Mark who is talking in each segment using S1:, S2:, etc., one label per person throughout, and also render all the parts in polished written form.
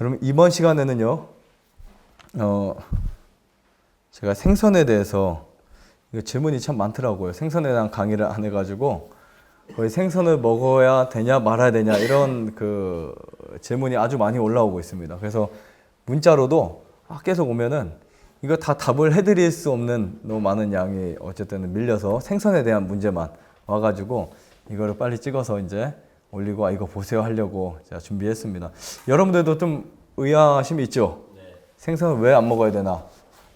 S1: 그럼 이번 시간에는요, 제가 생선에 대해서, 이거 질문이 참 많더라고요. 생선에 대한 강의를 안 해가지고, 거의 생선을 먹어야 되냐 말아야 되냐 이런 그 질문이 아주 많이 올라오고 있습니다. 그래서 문자로도 계속 오면은 이거 다 답을 해드릴 수 없는 너무 많은 양이 어쨌든 밀려서 생선에 대한 문제만 와가지고 이거를 빨리 찍어서 이제 올리고 이거 보세요 하려고 제가 준비했습니다. 여러분들도 좀 의아심이 있죠? 생선을 왜 안 먹어야 되나?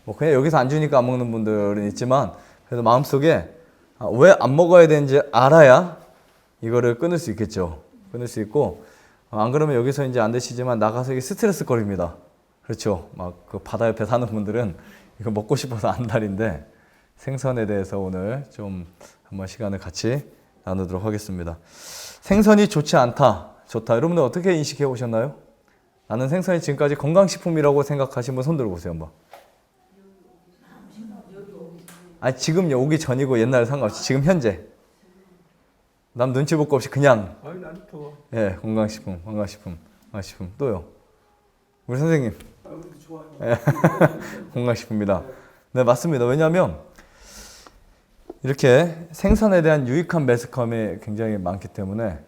S1: 뭐 그냥 여기서 안 주니까 안 먹는 분들은 있지만 그래도 마음속에 왜 안 먹어야 되는지 알아야 이거를 끊을 수 있겠죠. 끊을 수 있고 안 그러면 여기서 이제 안 되시지만 나가서 이게 스트레스 거립니다. 그렇죠. 막 그 바다 옆에 사는 분들은 이거 먹고 싶어서 안달인데 생선에 대해서 오늘 좀 한번 시간을 같이 나누도록 하겠습니다. 생선이 좋지 않다, 좋다. 여러분들 어떻게 인식해 오셨나요? 나는 생선이 지금까지 건강식품이라고 생각하신 분 손 들어보세요 한번. 아니 지금 오기 전이고 옛날에 상관없이 지금 현재. 남 눈치 볼 거 없이 그냥.
S2: 아니 난 좋아.
S1: 예, 건강식품. 또요. 우리 선생님.
S2: 좋아요.
S1: 예, 건강식품입니다. 네, 맞습니다. 왜냐하면 이렇게 생선에 대한 유익한 매스컴이 굉장히 많기 때문에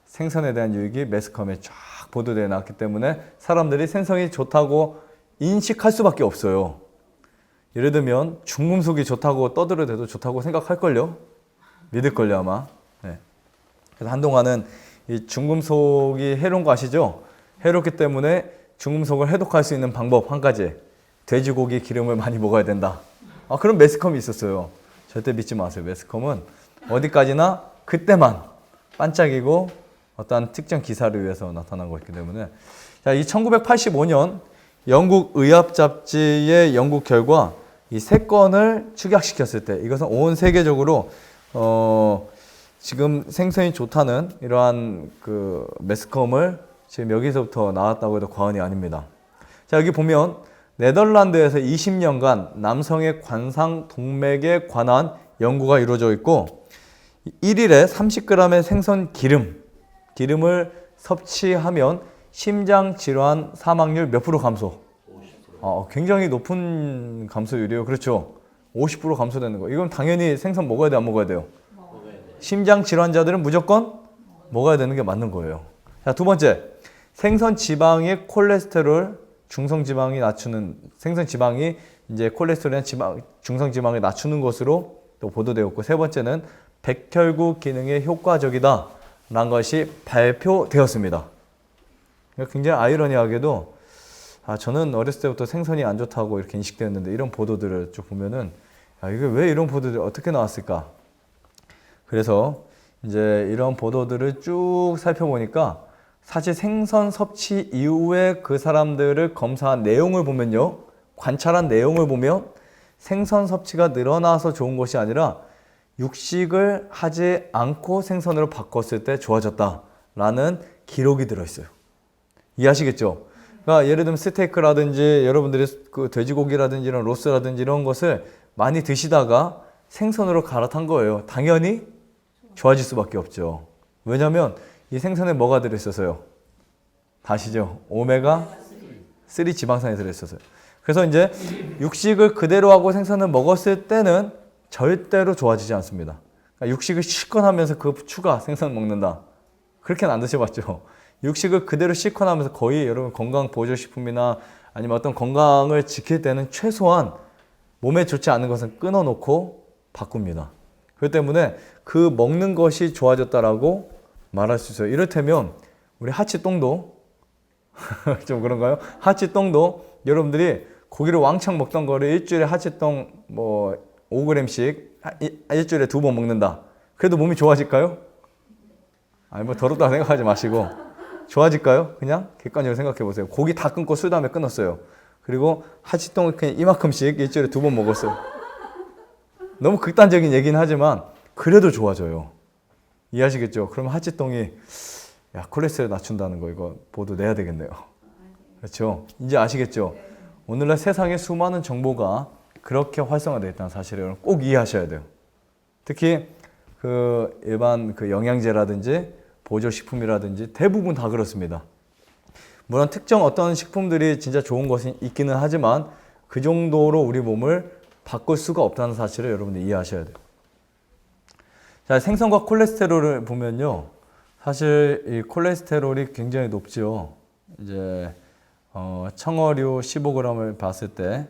S1: 생선에 대한 유익이 매스컴에 쫙 보도되어 놨기 때문에 사람들이 생선이 좋다고 인식할 수밖에 없어요. 예를 들면 중금속이 좋다고 떠들어대도 좋다고 생각할걸요? 믿을걸요 아마. 그래서 한동안은 이 중금속이 해로운 거 아시죠? 해롭기 때문에 중금속을 해독할 수 있는 방법 한 가지, 돼지고기 기름을 많이 먹어야 된다. 그런 매스컴이 있었어요. 절대 믿지 마세요. 매스컴은 어디까지나 그때만 반짝이고 어떠한 특정 기사를 위해서 나타난 거기 때문에. 자, 이 1985년 영국 의학 잡지의 연구 결과 이 3건을 축약시켰을 때 이것은 온 세계적으로 지금 생선이 좋다는 이러한 그 매스컴을 지금 여기서부터 나왔다고 해도 과언이 아닙니다. 자, 여기 보면 네덜란드에서 20년간 남성의 관상 동맥에 관한 연구가 이루어져 있고 1일에 30g의 생선 기름을 섭취하면 심장 질환 사망률 몇 프로 감소? 50%. 굉장히 높은 감소율이에요. 그렇죠? 50% 감소되는 거. 이건 당연히 생선 먹어야 돼, 안 먹어야 돼요? 심장 질환자들은 무조건 먹어야 되는 게 맞는 거예요. 자, 두 번째. 생선 지방의 콜레스테롤, 중성 지방이 낮추는, 생선 지방이 이제 콜레스테롤이나 중성 지방을 낮추는 것으로 또 보도되었고, 세 번째는 백혈구 기능에 효과적이다 라는 것이 발표되었습니다. 굉장히 아이러니하게도 저는 어렸을 때부터 생선이 안 좋다고 이렇게 인식되었는데 이런 보도들을 쭉 보면은 이게 왜 이런 보도들이 어떻게 나왔을까? 그래서 이제 이런 보도들을 쭉 살펴보니까 사실 생선 섭취 이후에 그 사람들을 검사한 내용을 보면요, 관찰한 내용을 보면 생선 섭취가 늘어나서 좋은 것이 아니라 육식을 하지 않고 생선으로 바꿨을 때 좋아졌다라는 기록이 들어있어요. 이해하시겠죠? 그러니까 예를 들면 스테이크라든지 여러분들이 그 돼지고기라든지 이런 로스라든지 이런 것을 많이 드시다가 생선으로 갈아탄 거예요. 당연히 좋아질 수밖에 없죠. 왜냐하면 이 생선에 뭐가 들어있어서요? 다시죠? 오메가3 지방산이 들어있어서요. 그래서 이제 육식을 그대로 하고 생선을 먹었을 때는 절대로 좋아지지 않습니다. 그러니까 육식을 실컷 하면서 그 추가 생선 먹는다. 그렇게는 안 드셔봤죠? 육식을 그대로 실컷 하면서 거의 여러분 건강보조식품이나 아니면 어떤 건강을 지킬 때는 최소한 몸에 좋지 않은 것은 끊어놓고 바꿉니다. 그렇기 때문에 그 먹는 것이 좋아졌다라고 말할 수 있어요. 이를테면 우리 하치똥도 좀 그런가요? 하치똥도 여러분들이 고기를 왕창 먹던 거를 일주일에 하치똥 뭐 5g씩 일주일에 2번 먹는다. 그래도 몸이 좋아질까요? 아니 뭐 더럽다고 생각하지 마시고 좋아질까요? 그냥 객관적으로 생각해 보세요. 고기 다 끊고 술 다음에 끊었어요. 그리고 하치똥을 그냥 이만큼씩 일주일에 2번 먹었어요. 너무 극단적인 얘기는 하지만 그래도 좋아져요. 이해하시겠죠? 그러면 하치똥이 콜레스테롤 낮춘다는 거 이거 보도 내야 되겠네요. 그렇죠? 이제 아시겠죠? 오늘날 세상에 수많은 정보가 그렇게 활성화되어 있다는 사실을 꼭 이해하셔야 돼요. 특히 그 일반 그 영양제라든지 보조식품이라든지 대부분 다 그렇습니다. 물론 특정 어떤 식품들이 진짜 좋은 것이 있기는 하지만 그 정도로 우리 몸을 바꿀 수가 없다는 사실을 여러분들 이해하셔야 돼요. 자, 생선과 콜레스테롤을 보면요. 사실 이 콜레스테롤이 굉장히 높죠. 이제 청어류 15g을 봤을 때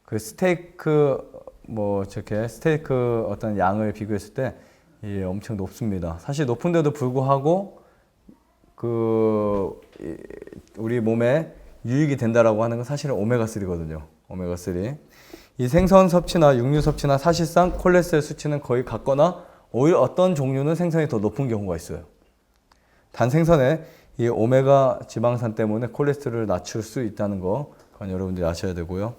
S1: 그 스테이크 뭐 저렇게 스테이크 어떤 양을 비교했을 때 엄청 높습니다. 사실 높은데도 불구하고 그 우리 몸에 유익이 된다라고 하는 건 사실은 오메가3거든요. 오메가3. 이 생선 섭취나 육류 섭취나 사실상 콜레스테롤 수치는 거의 같거나 오히려 어떤 종류는 생선이 더 높은 경우가 있어요. 단 생선에 이 오메가 지방산 때문에 콜레스테롤을 낮출 수 있다는 거 그건 여러분들이 아셔야 되고요.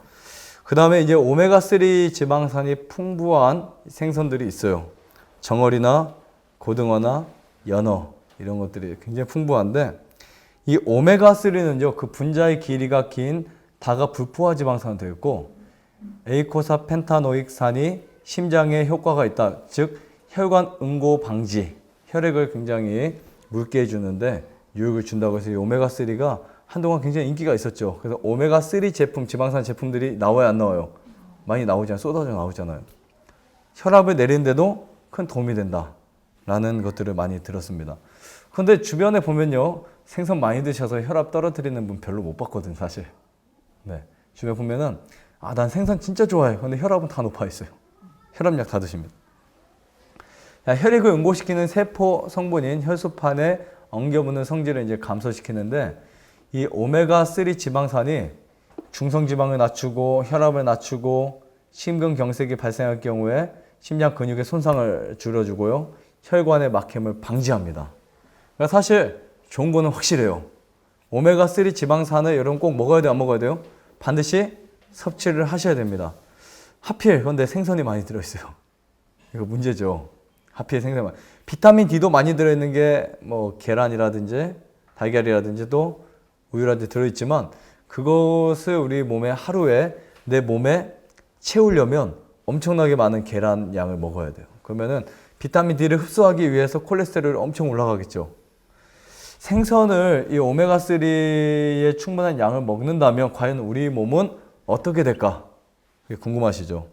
S1: 그 다음에 이제 오메가3 지방산이 풍부한 생선들이 있어요. 정어리나 고등어나 연어 이런 것들이 굉장히 풍부한데 이 오메가3는요 그 분자의 길이가 긴 다가 불포화 지방산이 되어 있고 에이코사 펜타노익산이 심장에 효과가 있다. 즉 혈관 응고 방지, 혈액을 굉장히 묽게 해주는데 유익을 준다고 해서 이 오메가3가 한동안 굉장히 인기가 있었죠. 그래서 오메가3 제품, 지방산 제품들이 나와요, 안 나와요? 많이 나오잖아요. 쏟아져 나오잖아요. 혈압을 내리는데도 큰 도움이 된다라는 것들을 많이 들었습니다. 그런데 주변에 보면요. 생선 많이 드셔서 혈압 떨어뜨리는 분 별로 못 봤거든, 사실. 네. 주변에 보면은, 난 생선 진짜 좋아해. 근데 혈압은 다 높아 있어요. 혈압약 다 드십니다. 혈액을 응고시키는 세포 성분인 혈소판에 엉겨붙는 성질을 이제 감소시키는데 이 오메가3 지방산이 중성지방을 낮추고 혈압을 낮추고 심근경색이 발생할 경우에 심장 근육의 손상을 줄여주고요. 혈관의 막힘을 방지합니다. 그러니까 사실 좋은 거는 확실해요. 오메가3 지방산을 여러분 꼭 먹어야 돼요? 안 먹어야 돼요? 반드시 섭취를 하셔야 됩니다. 하필 그런데 생선이 많이 들어있어요. 이거 문제죠. 하필 생선. 비타민 D도 많이 들어있는 게 뭐 계란이라든지 달걀이라든지 또 우유라든지 들어있지만 그것을 우리 몸에 하루에 내 몸에 채우려면 엄청나게 많은 계란 양을 먹어야 돼요. 그러면은 비타민 D를 흡수하기 위해서 콜레스테롤이 엄청 올라가겠죠. 생선을 이 오메가3의 충분한 양을 먹는다면 과연 우리 몸은 어떻게 될까? 그게 궁금하시죠?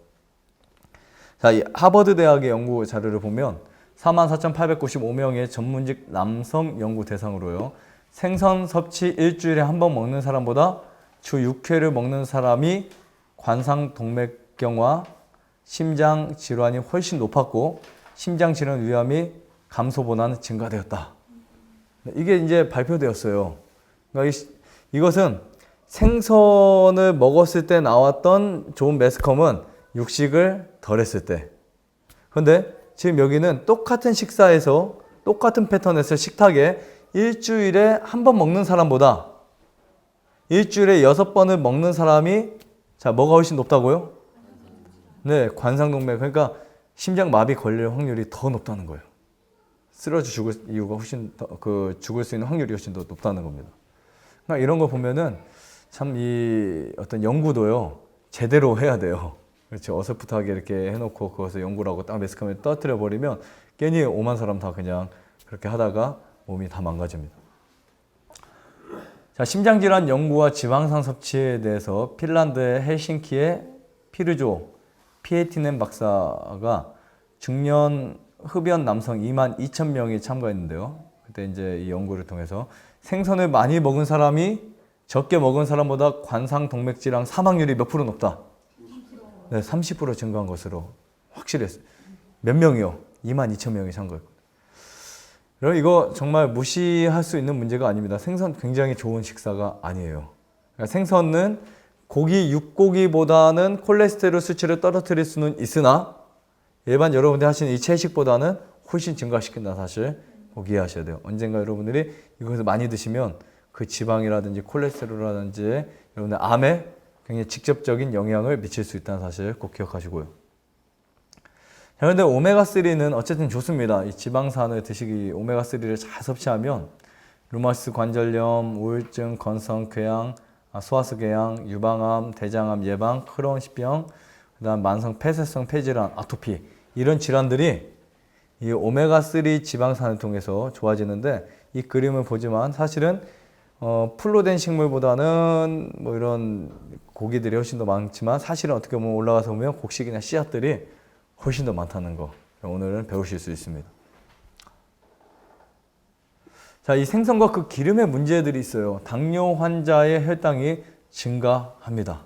S1: 자, 이 하버드 대학의 연구 자료를 보면 44,895명의 전문직 남성 연구 대상으로요. 생선 섭취 일주일에 한 번 먹는 사람보다 주 6회를 먹는 사람이 관상동맥경화, 심장 질환이 훨씬 높았고 심장 질환 위험이 감소보다는 증가되었다. 이게 이제 발표되었어요. 그러니까 이것은 생선을 먹었을 때 나왔던 좋은 매스컴은 육식을 덜 했을 때. 그런데 지금 여기는 똑같은 식사에서 똑같은 패턴에서 식탁에 일주일에 한 번 먹는 사람보다 일주일에 6번을 먹는 사람이 자 뭐가 훨씬 높다고요? 네, 관상동맥. 그러니까 심장마비 걸릴 확률이 더 높다는 거예요. 쓰러져 죽을 이유가 훨씬 더, 죽을 수 있는 확률이 훨씬 더 높다는 겁니다. 그러니까 이런 거 보면은 참 이 어떤 연구도요 제대로 해야 돼요. 그렇죠. 어설프하게 이렇게 해놓고 그것을 연구라고 딱 매스컴에 떠뜨려 버리면 괜히 오만 사람 다 그냥 그렇게 하다가 몸이 다 망가집니다. 자, 심장질환 연구와 지방산 섭취에 대해서 핀란드의 헬싱키의 피르조 피에티넨 박사가 중년 흡연 남성 22,000명이 참가했는데요. 그때 이제 이 연구를 통해서 생선을 많이 먹은 사람이 적게 먹은 사람보다 관상동맥질환 사망률이 몇 프로 높다? 네, 30% 증가한 것으로 확실했어요. 몇 명이요? 22,000명이 참가했거든요. 여러분 이거 정말 무시할 수 있는 문제가 아닙니다. 생선 굉장히 좋은 식사가 아니에요. 그러니까 생선은 고기, 육고기보다는 콜레스테롤 수치를 떨어뜨릴 수는 있으나 일반 여러분들이 하시는 이 채식보다는 훨씬 증가시킨다는 사실 꼭 이해하셔야 돼요. 언젠가 여러분들이 이것을 많이 드시면 그 지방이라든지 콜레스테롤이라든지 여러분들 암에 굉장히 직접적인 영향을 미칠 수 있다는 사실 꼭 기억하시고요. 그런데 오메가3는 어쨌든 좋습니다. 이 지방산을 드시기 오메가3를 잘 섭취하면 루마티스 관절염, 우울증, 건성, 궤양, 소아스 궤양, 유방암, 대장암 예방, 크론십병, 그다음 만성 폐쇄성 폐질환, 아토피 이런 질환들이 이 오메가3 지방산을 통해서 좋아지는데 이 그림을 보지만 사실은 풀로 된 식물보다는 뭐 이런 고기들이 훨씬 더 많지만 사실은 어떻게 보면 올라가서 보면 곡식이나 씨앗들이 훨씬 더 많다는 거 오늘은 배우실 수 있습니다. 자, 이 생선과 그 기름의 문제들이 있어요. 당뇨 환자의 혈당이 증가합니다.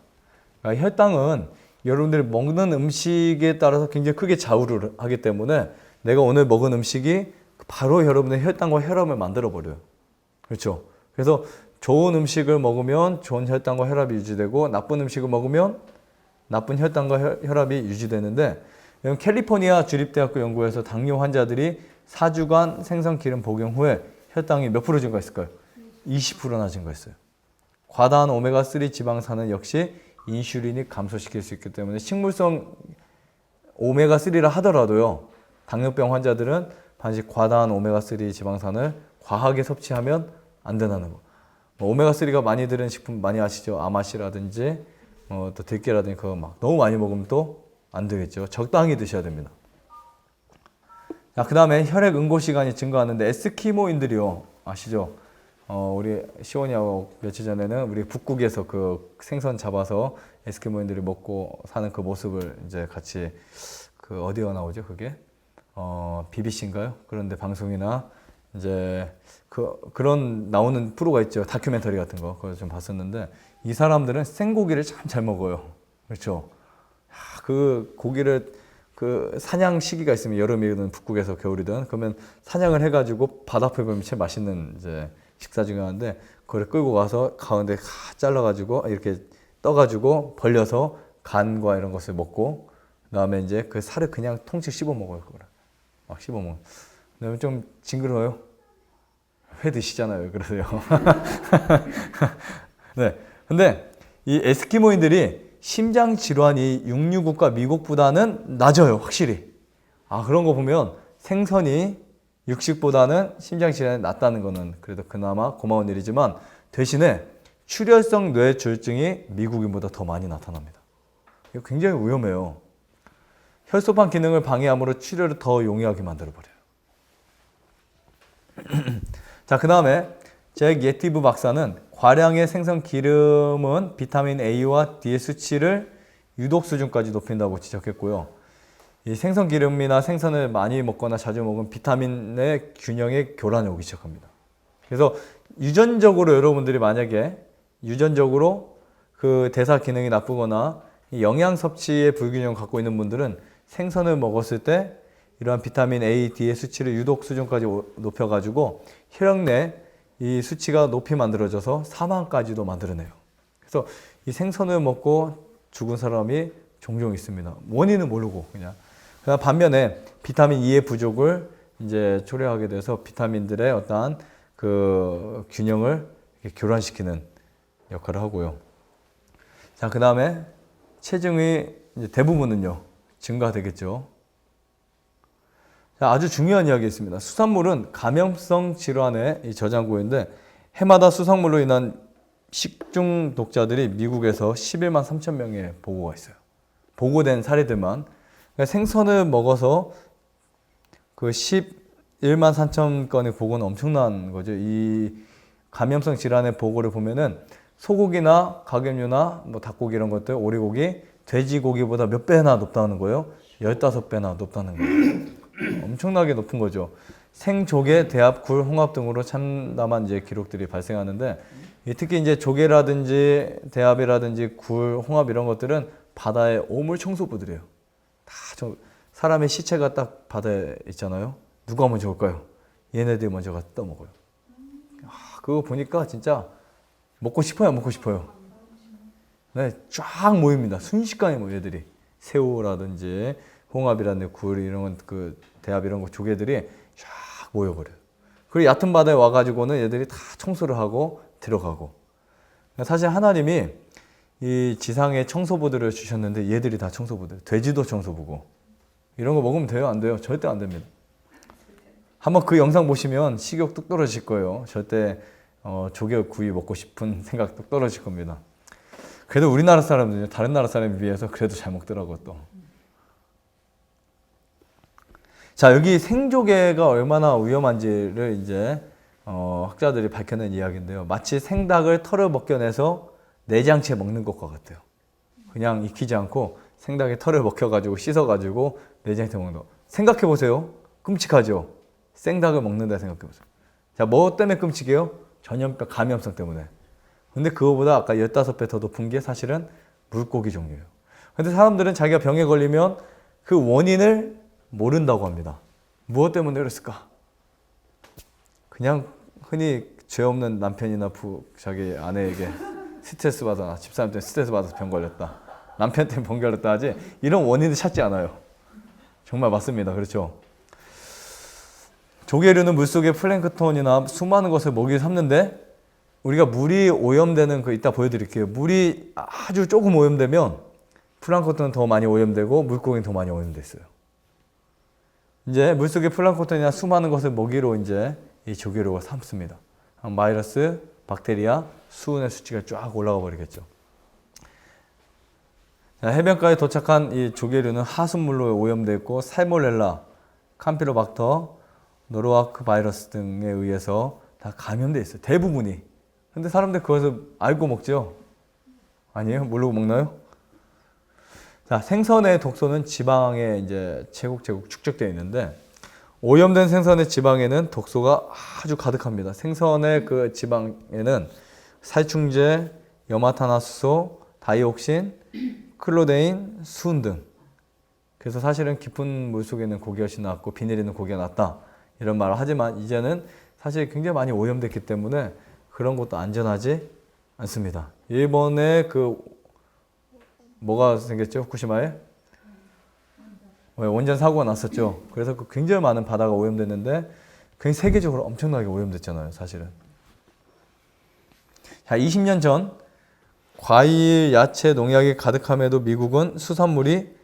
S1: 그러니까 혈당은 여러분들이 먹는 음식에 따라서 굉장히 크게 좌우를 하기 때문에 내가 오늘 먹은 음식이 바로 여러분의 혈당과 혈압을 만들어 버려요. 그렇죠? 그래서 좋은 음식을 먹으면 좋은 혈당과 혈압이 유지되고 나쁜 음식을 먹으면 나쁜 혈당과 혈압이 유지되는데 캘리포니아 주립대학교 연구에서 당뇨 환자들이 4주간 생선 기름 복용 후에 혈당이 몇 프로 증가했을까요? 20%나 증가했어요. 과다한 오메가3 지방산은 역시 인슐린이 감소시킬 수 있기 때문에 식물성 오메가3라 하더라도요. 당뇨병 환자들은 반드시 과다한 오메가3 지방산을 과하게 섭취하면 안 된다는 거. 오메가3가 많이 들은 식품 많이 아시죠? 아마씨라든지 또 들깨라든지 그거 막 너무 많이 먹으면 또 안 되겠죠. 적당히 드셔야 됩니다. 자, 그 다음에 혈액 응고 시간이 증가하는데 에스키모인들이요. 아시죠? 우리 시원이하고 며칠 전에는 우리 북극에서 그 생선 잡아서 에스키모인들이 먹고 사는 그 모습을 이제 같이 그 어디가 나오죠? 그게? BBC인가요? 그런데 방송이나 이제 그런 나오는 프로가 있죠. 다큐멘터리 같은 거. 그걸 좀 봤었는데 이 사람들은 생고기를 참 잘 먹어요. 그렇죠? 그 고기를 그 사냥 시기가 있으면 여름이든 북극에서 겨울이든 그러면 사냥을 해가지고 바닷앞에 보면 제일 맛있는 이제 식사 중에 하나인데 그걸 끌고 가서 가운데 잘라가지고 이렇게 떠가지고 벌려서 간과 이런 것을 먹고 그다음에 이제 그 살을 그냥 통째 씹어 먹어요. 그거를 막 씹어 먹어. 그다음에 좀 징그러워요. 회 드시잖아요. 그러세요. 네. 근데 이 에스키모인들이 심장 질환이 육류국가 미국보다는 낮아요. 확실히. 그런 거 보면 생선이 육식보다는 심장 질환이 낫다는 거는 그래도 그나마 고마운 일이지만 대신에 출혈성 뇌졸중이 미국인보다 더 많이 나타납니다. 이거 굉장히 위험해요. 혈소판 기능을 방해함으로 출혈을 더 용이하게 만들어버려요. 자, 그 다음에 잭 예티브 박사는 과량의 생선 기름은 비타민 A와 D의 수치를 유독 수준까지 높인다고 지적했고요. 이 생선 기름이나 생선을 많이 먹거나 자주 먹으면 비타민의 균형에 교란이 오기 시작합니다. 그래서 유전적으로 여러분들이 만약에 유전적으로 그 대사 기능이 나쁘거나 영양 섭취의 불균형을 갖고 있는 분들은 생선을 먹었을 때 이러한 비타민 A, D의 수치를 유독 수준까지 높여가지고 혈액 내 이 수치가 높이 만들어져서 사망까지도 만들어내요. 그래서 이 생선을 먹고 죽은 사람이 종종 있습니다. 원인은 모르고 그냥. 반면에 비타민 E의 부족을 이제 초래하게 돼서 비타민들의 어떠한 그 균형을 교란시키는 역할을 하고요. 자, 그 다음에 체중이 이제 대부분은요 증가되겠죠. 자, 아주 중요한 이야기 있습니다. 수산물은 감염성 질환의 저장고인데 해마다 수산물로 인한 식중 독자들이 미국에서 11만 3천 명의 보고가 있어요. 보고된 사례들만. 그러니까 생선을 먹어서 그 11만 3천 건의 보고는 엄청난 거죠. 이 감염성 질환의 보고를 보면은 소고기나 가금류나 뭐 닭고기 이런 것들, 오리고기, 돼지고기보다 몇 배나 높다는 거예요. 15배나 높다는 거예요. 엄청나게 높은 거죠. 생조개, 대합, 굴, 홍합 등으로 참담한 이제 기록들이 발생하는데 특히 이제 조개라든지 대합이라든지 굴, 홍합 이런 것들은 바다의 오물 청소부들이에요. 다 사람의 시체가 딱 바다에 있잖아요. 누가 먼저 올까요? 얘네들이 먼저 가서 떠먹어요. 그거 보니까 진짜 먹고 싶어요, 안 먹고 싶어요? 네, 쫙 모입니다. 순식간에 모여 얘들이. 새우라든지 홍합이라든지 굴 이런 건 그 대합 이런 거 조개들이 쫙 모여버려요. 그리고 얕은 바다에 와가지고는 얘들이 다 청소를 하고 들어가고. 사실 하나님이 이 지상에 청소부들을 주셨는데 얘들이 다 청소부들. 돼지도 청소부고. 이런 거 먹으면 돼요? 안 돼요? 절대 안 됩니다. 한번 그 영상 보시면 식욕 뚝 떨어질 거예요. 절대 조개 구이 먹고 싶은 생각 뚝 떨어질 겁니다. 그래도 우리나라 사람들은 다른 나라 사람에 비해서 그래도 잘 먹더라고 또. 자, 여기 생조개가 얼마나 위험한지를 이제 학자들이 밝혀낸 이야기인데요. 마치 생닭을 털을 벗겨내서 내장채 먹는 것과 같아요. 그냥 익히지 않고 생닭의 털을 벗겨가지고 씻어가지고 내장채 먹는 거. 생각해보세요. 끔찍하죠? 생닭을 먹는다 생각해보세요. 자, 뭐 때문에 끔찍해요? 전염병 감염성 때문에. 근데 그거보다 아까 15배 더 높은 게 사실은 물고기 종류예요. 근데 사람들은 자기가 병에 걸리면 그 원인을 모른다고 합니다. 무엇 때문에 그랬을까? 그냥 흔히 죄 없는 남편이나 자기 아내에게 스트레스 받아, 집사람 때문에 스트레스 받아서 병 걸렸다. 남편 때문에 병 걸렸다 하지 이런 원인을 찾지 않아요. 정말 맞습니다. 그렇죠? 조개류는 물속의 플랭크톤이나 수많은 것을 먹이 삼는데 우리가 물이 오염되는 거 이따 보여드릴게요. 물이 아주 조금 오염되면 플랑크톤은 더 많이 오염되고 물고기는 더 많이 오염됐어요. 이제 물속의 플랑크톤이나 수많은 것을 먹이로 이제 이 조개류가 삼습니다. 바이러스, 박테리아, 수은의 수치가 쫙 올라가 버리겠죠. 자, 해변가에 도착한 이 조개류는 하수물로 오염되고 살모넬라, 캄피로박터, 노로와크 바이러스 등에 의해서 다 감염돼 있어요. 대부분이. 근데 사람들 그것을 알고 먹죠? 아니에요? 모르고 먹나요? 자, 생선의 독소는 지방에 이제 제국제국 축적되어 있는데 오염된 생선의 지방에는 독소가 아주 가득합니다. 생선의 그 지방에는 살충제, 염화탄화수소, 다이옥신, 클로데인, 수은 등. 그래서 사실은 깊은 물속에는 고기가 훨씬 낫고 비늘에 있는 고기가 낫다. 이런 말을 하지만 이제는 사실 굉장히 많이 오염됐기 때문에 그런 것도 안전하지 않습니다. 일본에 뭐가 생겼죠? 후쿠시마에? 원전 사고가 났었죠. 그래서 굉장히 많은 바다가 오염됐는데 굉장히 세계적으로 엄청나게 오염됐잖아요. 사실은. 자, 20년 전 과일, 야채, 농약이 가득함에도 미국은 수산물이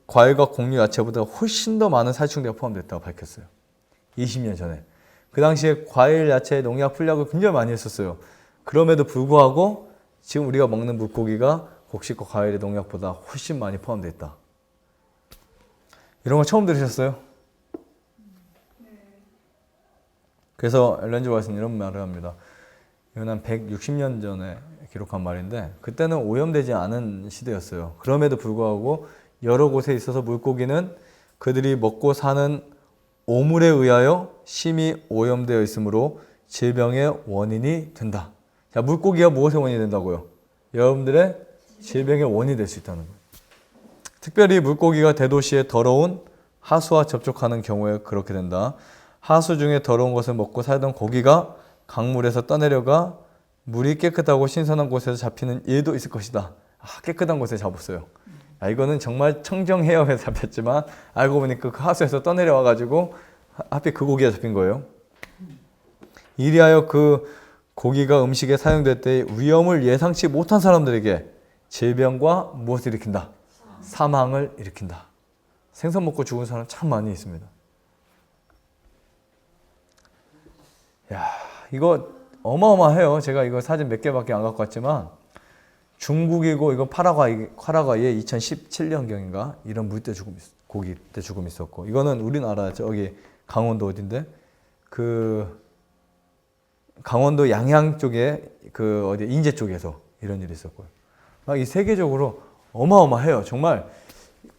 S1: 과일과 곡류, 야채보다 훨씬 더 많은 살충제가 포함됐다고 밝혔어요. 20년 전에. 그 당시에 과일, 야채, 농약, 풀약을 굉장히 많이 했었어요. 그럼에도 불구하고 지금 우리가 먹는 물고기가 곡식과 과일의 농약보다 훨씬 많이 포함되어 있다. 이런 거 처음 들으셨어요? 그래서 엘렌 지 화이트는 이런 말을 합니다. 이건 한 160년 전에 기록한 말인데 그때는 오염되지 않은 시대였어요. 그럼에도 불구하고 여러 곳에 있어서 물고기는 그들이 먹고 사는 오물에 의하여 심히 오염되어 있으므로 질병의 원인이 된다. 자, 물고기가 무엇의 원인이 된다고요? 여러분들의 질병의 원인이 될 수 있다는 거예요. 특별히 물고기가 대도시의 더러운 하수와 접촉하는 경우에 그렇게 된다. 하수 중에 더러운 것을 먹고 살던 고기가 강물에서 떠내려가 물이 깨끗하고 신선한 곳에서 잡히는 일도 있을 것이다. 깨끗한 곳에 잡았어요. 이거는 정말 청정해역에서 잡혔지만 알고 보니까 그 하수에서 떠내려와가지고 하필 그 고기가 잡힌 거예요. 이리하여 그 고기가 음식에 사용될 때 위험을 예상치 못한 사람들에게 질병과 무엇을 일으킨다? 사망을 일으킨다. 생선 먹고 죽은 사람 참 많이 있습니다. 야, 이거 어마어마해요. 제가 이거 사진 몇 개밖에 안 갖고 왔지만 중국이고 이거 파라과이에 2017년경인가 이런 물때 죽음 고기 때 죽음 있었고 이거는 우리나라 저기 강원도 어딘데 강원도 양양 쪽에 어디 인제 쪽에서 이런 일이 있었고요. 이 세계적으로 어마어마해요. 정말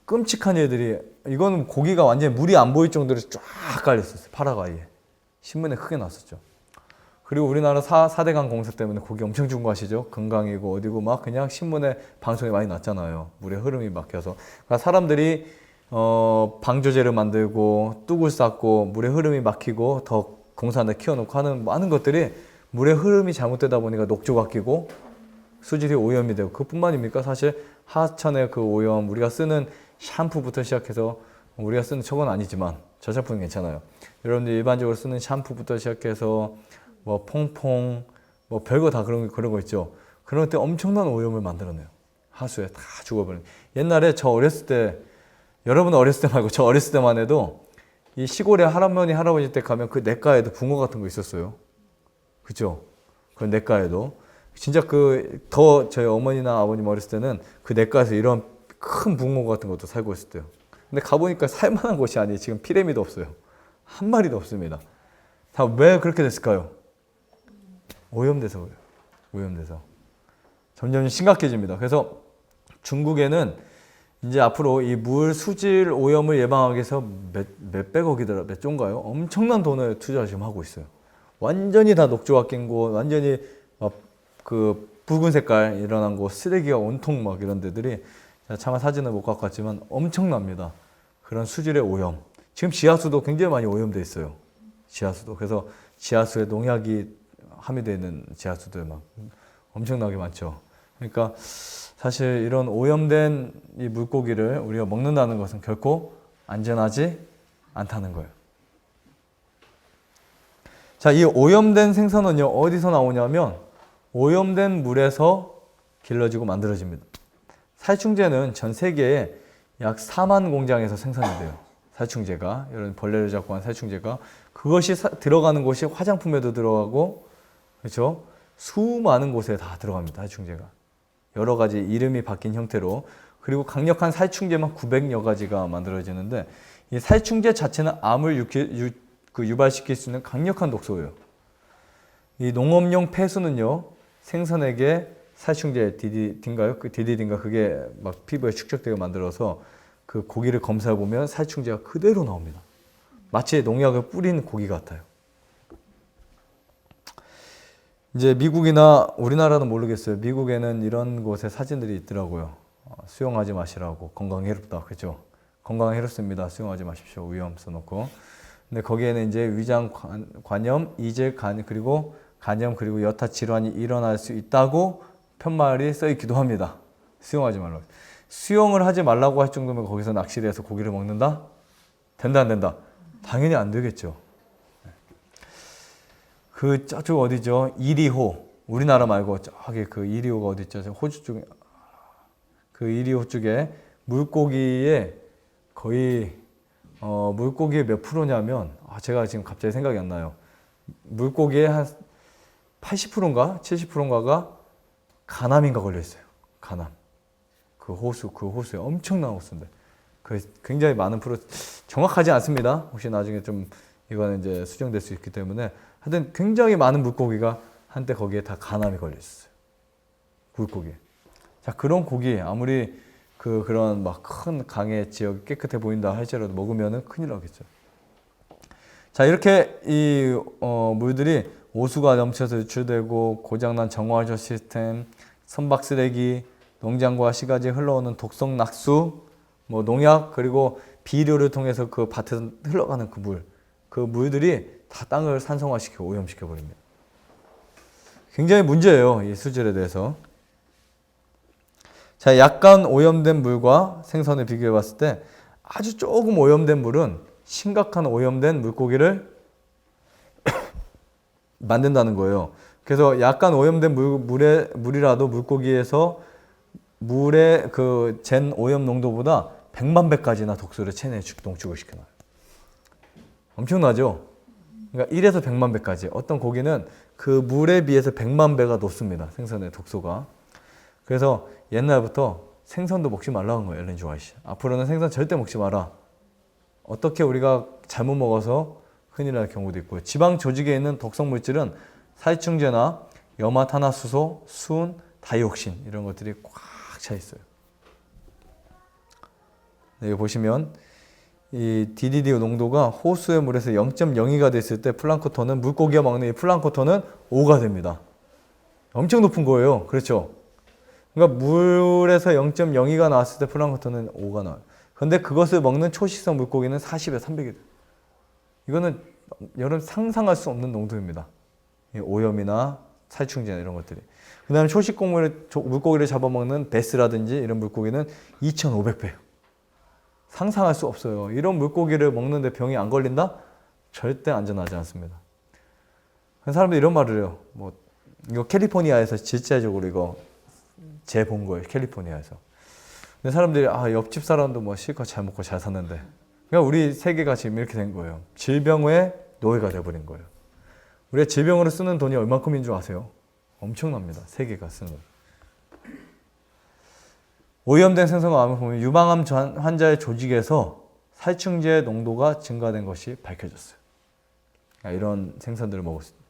S1: 끔찍한 일들이 이거는 고기가 완전히 물이 안 보일 정도로 쫙 깔렸었어요. 파라과이에 신문에 크게 났었죠. 그리고 우리나라 4대강 공사 때문에 고기 엄청 죽은 거 아시죠? 금강이고 어디고 막 그냥 신문에 방송에 많이 났잖아요. 물의 흐름이 막혀서. 그러니까 사람들이 방조제를 만들고 뚝을 쌓고 물의 흐름이 막히고 더 공사한테 키워놓고 하는 많은 것들이 물의 흐름이 잘못되다 보니까 녹조가 끼고 수질이 오염이 되고 그뿐만입니까? 사실 하천의 그 오염 우리가 쓰는 샴푸부터 시작해서 우리가 쓰는 저건 아니지만 저 샴푸는 괜찮아요. 여러분들 일반적으로 쓰는 샴푸부터 시작해서 뭐 퐁퐁 뭐 별거 다 그런 거 있죠. 그런 때 엄청난 오염을 만들어내요. 하수에 다 죽어버려요. 옛날에 저 어렸을 때 여러분 어렸을 때 말고 저 어렸을 때만 해도 이 시골에 할머니 할아버지 댁 가면 그 냇가에도 붕어 같은 거 있었어요. 그죠? 그 냇가에도 진짜 더 저희 어머니나 아버님 어렸을 때는 그 냇가에서 이런 큰 붕어 같은 것도 살고 있었대요. 근데 가보니까 살만한 곳이 아니에요. 지금 피라미드 없어요. 한 마리도 없습니다. 다 왜 그렇게 됐을까요? 오염돼서 그래요. 오염돼서. 점점 심각해집니다. 그래서 중국에는 이제 앞으로 이 물 수질 오염을 예방하기 위해서 몇백억이더라, 몇 조인가요? 엄청난 돈을 투자 지금 하고 있어요. 완전히 다 녹조가 낀 곳, 완전히 그 붉은 색깔 일어난 곳, 쓰레기가 온통 막 이런 데들이 차마 사진을 못 갖고 왔지만 엄청납니다. 그런 수질의 오염. 지금 지하수도 굉장히 많이 오염돼 있어요. 지하수도. 그래서 지하수에 농약이 함유되어 있는 지하수들 막 엄청나게 많죠. 그러니까 사실 이런 오염된 이 물고기를 우리가 먹는다는 것은 결코 안전하지 않다는 거예요. 자, 이 오염된 생선은요, 어디서 나오냐면 오염된 물에서 길러지고 만들어집니다. 살충제는 전 세계에 약 4만 공장에서 생산이 돼요. 살충제가, 이런 벌레를 잡고 한 살충제가. 그것이 들어가는 곳이 화장품에도 들어가고, 그렇죠? 수많은 곳에 다 들어갑니다. 살충제가. 여러 가지 이름이 바뀐 형태로. 그리고 강력한 살충제만 900여 가지가 만들어지는데, 이 살충제 자체는 암을 유발시킬 수 있는 강력한 독소예요. 이 농업용 폐수는요, 생선에게 살충제 DDT인가요? 그 DDT인가 그게 막 피부에 축적되게 만들어서 그 고기를 검사해 보면 살충제가 그대로 나옵니다. 마치 농약을 뿌린 고기 같아요. 이제 미국이나 우리나라는 모르겠어요. 미국에는 이런 곳에 사진들이 있더라고요. 수영하지 마시라고. 건강에 해롭다. 그렇죠? 건강에 해롭습니다. 수영하지 마십시오. 위험 써놓고. 근데 거기에는 이제 위장 관염, 이질 그리고 간염 그리고 여타 질환이 일어날 수 있다고 편말이 써 있기도 합니다. 수영하지 말라고. 수영을 하지 말라고 할 정도면 거기서 낚시를 해서 고기를 먹는다? 된다 안 된다? 당연히 안 되겠죠. 그 저쪽 어디죠? 이리호. 우리나라 말고 저기 그 이리호가 어디 있죠? 호주 쪽에. 그 이리호 쪽에 물고기의 거의 물고기의 몇 프로냐면 제가 지금 갑자기 생각이 안 나요. 물고기의 한 80%인가 70%인가가 간암인가 걸려 있어요. 간암. 그 호수에 엄청난 호수인데 그 굉장히 많은 정확하지 않습니다. 혹시 나중에 좀 이거는 이제 수정될 수 있기 때문에 하여튼 굉장히 많은 물고기가 한때 거기에 다 간암이 걸려 있었어요. 물고기. 자, 그런 고기 아무리 그런 막 큰 강의 지역이 깨끗해 보인다 할지라도 먹으면은 큰일 나겠죠. 자, 이렇게 이 물들이 오수가 넘쳐서 유출되고 고장난 정화조 시스템, 선박 쓰레기, 농장과 시가지에 흘러오는 독성 낙수, 뭐 농약 그리고 비료를 통해서 그 밭에서 흘러가는 그 물들이 다 땅을 산성화시키고 오염시켜 버립니다. 굉장히 문제예요, 이 수질에 대해서. 자, 약간 오염된 물과 생선을 비교해 봤을 때 아주 조금 오염된 물은 심각한 오염된 물고기를 만든다는 거예요. 그래서 약간 오염된 물이라도 물고기에서 물의 그 잰 오염 농도보다 100만 배까지나 독소를 체내에 농축을 시켜놔요. 엄청나죠? 그러니까 1에서 100만 배까지. 어떤 고기는 그 물에 비해서 100만 배가 높습니다. 생선의 독소가. 그래서 옛날부터 생선도 먹지 말라고 한 거예요. 엘렌 지 화이트. 앞으로는 생선 절대 먹지 마라. 어떻게 우리가 잘못 먹어서 큰일 날 경우도 있고요. 지방 조직에 있는 독성 물질은 살충제나 염화탄화수소, 수은, 다이옥신 이런 것들이 꽉 차 있어요. 네, 여기 보시면 이 DDT 농도가 호수의 물에서 0.02가 됐을 때 플랑크톤은 물고기가 먹는 이 플랑크톤은 5가 됩니다. 엄청 높은 거예요. 그렇죠? 그러니까 물에서 0.02가 나왔을 때 플랑크톤은 5가 나와요. 그런데 그것을 먹는 초식성 물고기는 40에 300이 돼요. 이거는 여러분 상상할 수 없는 농도입니다. 오염이나 살충제나 이런 것들이. 그 다음에 초식 물고기를 잡아먹는 베스라든지 이런 물고기는 2,500배예요. 상상할 수 없어요. 이런 물고기를 먹는데 병이 안 걸린다? 절대 안전하지 않습니다. 사람들이 이런 말을 해요. 뭐 이거 캘리포니아에서 실제적으로 이거 재본 거예요. 캘리포니아에서. 근데 사람들이 옆집 사람도 뭐 실컷 잘 먹고 잘 사는데 그러니까 우리 세계가 지금 이렇게 된 거예요. 질병의 노예가 돼버린 거예요. 우리가 질병으로 쓰는 돈이 얼마큼인 줄 아세요? 엄청납니다. 세계가 쓰는. 오염된 생선감을 보면 유방암 환자의 조직에서 살충제 농도가 증가된 것이 밝혀졌어요. 이런 생선들을 먹었습니다.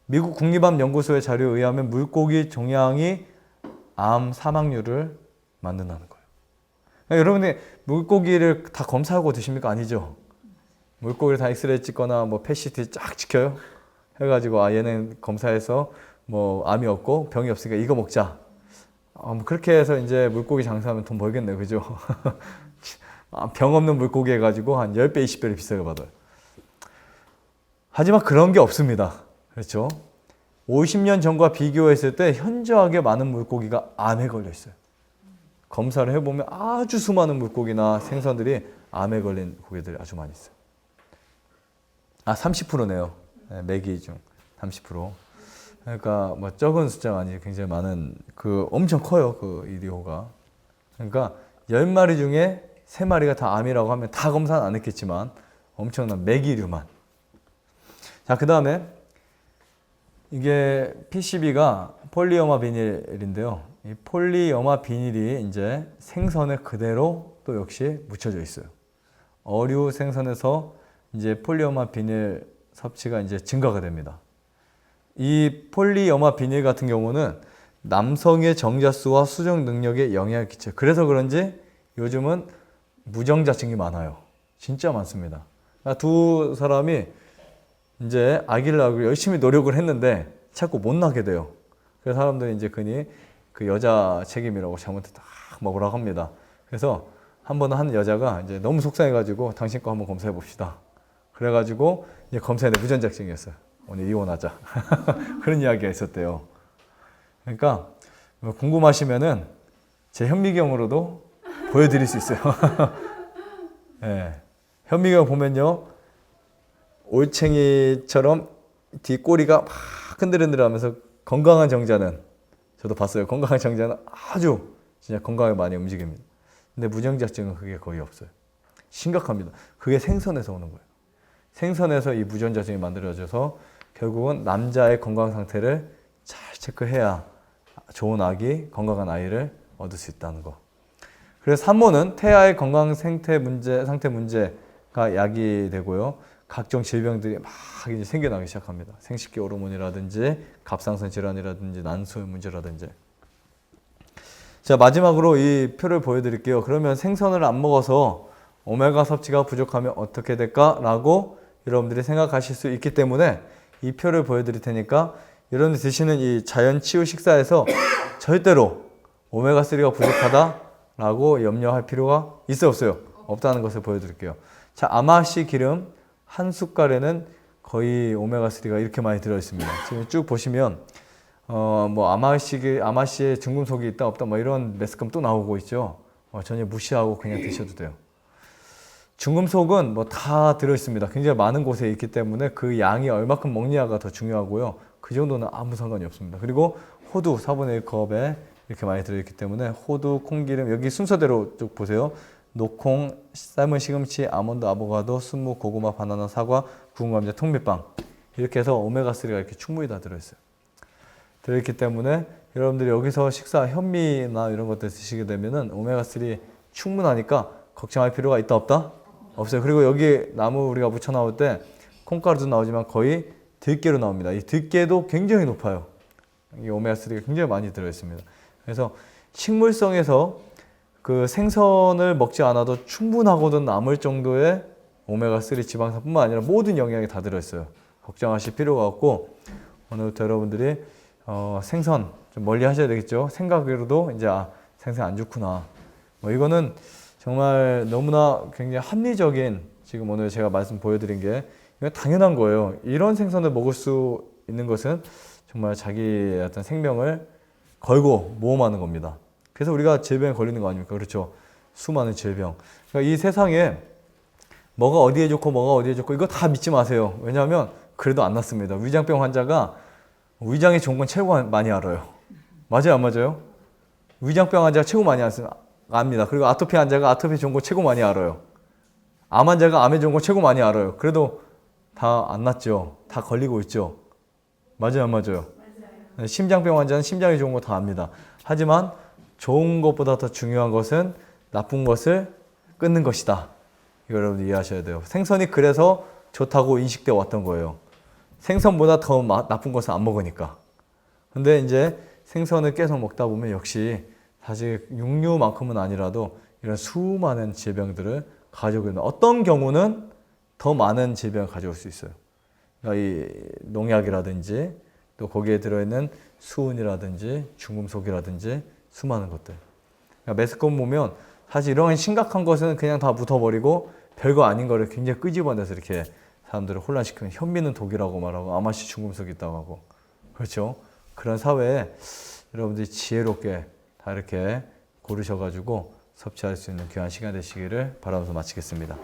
S1: 미국 국립암 연구소의 자료에 의하면 물고기 종양이 암 사망률을 만든다는 거예요. 그러니까 여러분이 물고기를 다 검사하고 드십니까? 아니죠. 물고기를 다 엑스레이 찍거나 뭐 펫CT 쫙 찍혀요. 해가지고 얘는 검사해서 뭐 암이 없고 병이 없으니까 이거 먹자. 뭐 그렇게 해서 이제 물고기 장사하면 돈 벌겠네요, 그죠? 병 없는 물고기 해가지고 한 10배, 20배를 비싸게 받아요. 하지만 그런 게 없습니다. 그렇죠? 50년 전과 비교했을 때 현저하게 많은 물고기가 암에 걸려 있어요. 검사를 해보면 아주 수많은 물고기나 생선들이 암에 걸린 고기들이 아주 많이 있어요. 30%네요. 메기 중 30%. 그러니까 뭐 적은 숫자가 아니고 굉장히 많은 엄청 커요. 이리호가. 그러니까 10마리 중에 3마리가 다 암이라고 하면 다 검사는 안 했겠지만 엄청난 메기류만. 자, 그 다음에 이게 PCB가 폴리어마 비닐인데요. 이 폴리어마 비닐이 이제 생선에 그대로 또 역시 묻혀져 있어요. 어류 생선에서 이제 폴리어마 비닐 섭취가 이제 증가가 됩니다. 이 폴리어마 비닐 같은 경우는 남성의 정자수와 수정 능력에 영향을 끼쳐요. 그래서 그런지 요즘은 무정자증이 많아요. 진짜 많습니다. 그러니까 두 사람이 이제 아기를 낳고 열심히 노력을 했는데 자꾸 못 낳게 돼요. 그래서 사람들이 이제 흔히 그 여자 책임이라고 잘못했다 뭐라고 합니다. 그래서 한 번 한 여자가 이제 너무 속상해가지고 당신 거 한번 검사해 봅시다. 그래가지고 이제 검사했는데 무전자증이었어요. 오늘 이혼하자. 그런 이야기가 있었대요. 그러니까 궁금하시면은 제 현미경으로도 보여드릴 수 있어요. 네. 현미경 보면요, 올챙이처럼 뒷꼬리가 막 흔들흔들하면서 건강한 정자는, 저도 봤어요. 건강한 정자는 아주 진짜 건강하게 많이 움직입니다. 근데 무정자증은 그게 거의 없어요. 심각합니다. 그게 생선에서 오는 거예요. 생선에서 이 무정자증이 만들어져서 결국은 남자의 건강 상태를 잘 체크해야 좋은 아기, 건강한 아이를 얻을 수 있다는 거. 그래서 산모는 태아의 건강 상태 문제가 야기되고요. 각종 질병들이 막 이제 생겨나기 시작합니다. 생식기 호르몬이라든지 갑상선 질환이라든지 난소 문제라든지. 자, 마지막으로 이 표를 보여드릴게요. 그러면 생선을 안 먹어서 오메가 섭취가 부족하면 어떻게 될까라고 여러분들이 생각하실 수 있기 때문에 이 표를 보여드릴 테니까 여러분들이 드시는 이 자연치유 식사에서 절대로 오메가3가 부족하다라고 염려할 필요가 있어요, 없어요? 없다는 것을 보여드릴게요. 자, 아마씨 기름 한 숟갈에는 거의 오메가3가 이렇게 많이 들어있습니다. 지금 쭉 보시면 뭐 아마씨에 중금속이 있다 없다 뭐 이런 매스컴 또 나오고 있죠. 전혀 무시하고 그냥 드셔도 돼요. 중금속은 뭐 다 들어있습니다. 굉장히 많은 곳에 있기 때문에 그 양이 얼마큼 먹냐가 더 중요하고요. 그 정도는 아무 상관이 없습니다. 그리고 호두 4분의 1컵에 이렇게 많이 들어있기 때문에 호두, 콩기름, 여기 순서대로 쭉 보세요. 노콩, 삶은 시금치, 아몬드, 아보카도, 순무, 고구마, 바나나, 사과, 구운 감자, 통밀빵, 이렇게 해서 오메가3가 이렇게 충분히 다 들어있어요. 들어있기 때문에 여러분들이 여기서 식사, 현미나 이런 것들 드시게 되면은 오메가3 충분하니까 걱정할 필요가 있다 없다? 없어요. 그리고 여기 나무 우리가 무쳐 나올 때 콩가루도 나오지만 거의 들깨로 나옵니다. 이 들깨도 굉장히 높아요. 이 오메가3가 굉장히 많이 들어있습니다. 그래서 식물성에서 그 생선을 먹지 않아도 충분하거든 남을 정도의 오메가3 지방산뿐만 아니라 모든 영양이 다 들어있어요. 걱정하실 필요가 없고, 오늘부터 여러분들이 생선 좀 멀리 하셔야 되겠죠. 생각으로도 이제 생선 안 좋구나. 뭐 이거는 정말 너무나 굉장히 합리적인, 지금 오늘 제가 말씀 보여드린 게 이건 당연한 거예요. 이런 생선을 먹을 수 있는 것은 정말 자기의 어떤 생명을 걸고 모험하는 겁니다. 그래서 우리가 질병에 걸리는 거 아닙니까? 그렇죠. 수많은 질병. 그러니까 이 세상에 뭐가 어디에 좋고 뭐가 어디에 좋고 이거 다 믿지 마세요. 왜냐하면 그래도 안 낫습니다. 위장병 환자가 위장이 좋은 건 최고 많이 알아요. 맞아요, 안 맞아요? 위장병 환자가 최고 많이 압니다. 그리고 아토피 환자가 아토피 좋은 거 최고 많이 알아요. 암 환자가 암에 좋은 거 최고 많이 알아요. 그래도 다 안 낫죠. 다 걸리고 있죠. 맞아요, 안 맞아요? 맞아요. 심장병 환자는 심장이 좋은 거 다 압니다. 하지만 좋은 것보다 더 중요한 것은 나쁜 것을 끊는 것이다. 이거 여러분 이해하셔야 돼요. 생선이 그래서 좋다고 인식되어 왔던 거예요. 생선보다 더 나쁜 것은 안 먹으니까. 근데 이제 생선을 계속 먹다 보면 역시 사실 육류만큼은 아니라도 이런 수많은 질병들을 가지고 있는, 어떤 경우는 더 많은 질병을 가져올 수 있어요. 그러니까 이 농약이라든지 또 거기에 들어있는 수은이라든지 중금속이라든지 수많은 것들. 그러니까 매스컴 보면 사실 이런 심각한 것은 그냥 다 묻어버리고 별거 아닌 거를 굉장히 끄집어내서 이렇게 사람들을 혼란시키는, 현미는 독이라고 말하고 아마씨 중금속이 있다고 하고. 그렇죠? 그런 사회에 여러분들이 지혜롭게 다 이렇게 고르셔가지고 섭취할 수 있는 귀한 시간 되시기를 바라면서 마치겠습니다.